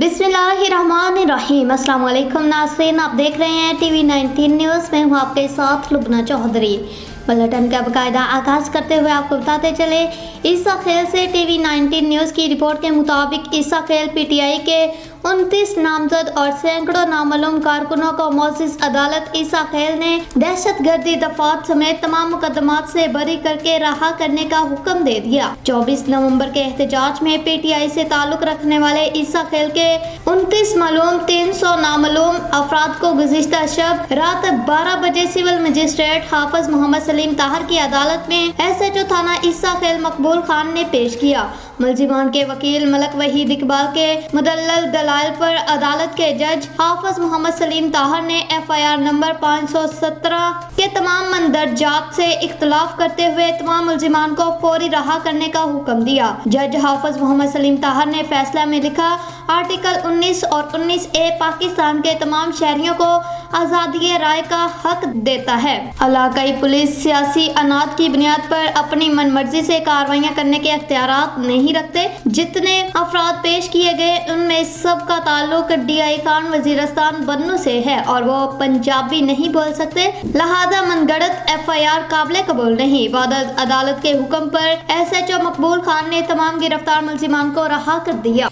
बिस्मिल्लाहिर्रहमानिर्रहीम। अस्सलाम वालेकुम नाज़रीन, आप देख रहे हैं टीवी 19 न्यूज़ में हूँ आपके साथ लुबना चौधरी। बुलेटिन का बाकायदा आगाज़ करते हुए आपको बताते चले, ईसा खेल से टीवी 19 न्यूज़ की रिपोर्ट के मुताबिक ईसा खेल पीटीआई के 29 नामजद और सैकड़ों नामालूम कारकुनों को मोअज़्ज़िज़ अदालत ईसा खेल ने दहशतगर्दी दफात समेत तमाम मुकदमात से बरी करके रहा करने का हुक्म दे दिया। 24 नवंबर के एहतजाज में पीटीआई से ताल्लुक रखने वाले ईसा खेल के 29 मालूम 300 नामालूम अफराद को गुज़िश्ता शब रात 12 बजे सिविल मजिस्ट्रेट हाफिज मोहम्मद सलीम ताहर की अदालत में SHO थाना ईसा खेल मकबूल खान ने पेश किया। मुलजिमान के वकील मलक वहीद इकबाल के मुदल्लल दलाइल पर अदालत के जज हाफिज मोहम्मद सलीम ताहर ने FIR नंबर 517 के तमाम मंदरजात से इख्तलाफ करते हुए तमाम मुलजिमान को फौरी रहा करने का हुक्म दिया। जज हाफिज मोहम्मद सलीम ताहर ने फैसला में लिखा, आर्टिकल 19 और 19A पाकिस्तान के तमाम शहरियों को आज़ादी राय का हक देता है। इलाकाई पुलिस सियासी अनाद की बुनियाद पर अपनी मनमर्जी से कार्रवाइयाँ करने के इख्तियारात नहीं रखते। जितने अफराद पेश किए गए उनमें सब का ताल्लुक DI खान वजीरस्तान बन्नू से है और वो पंजाबी नहीं बोल सकते, लिहाजा मनगढ़ंत FIR काबिल कबूल नहीं। बाद अदालत के हुक्म पर SHO मकबूल खान ने तमाम गिरफ्तार मुलजिमान को रहा कर दिया।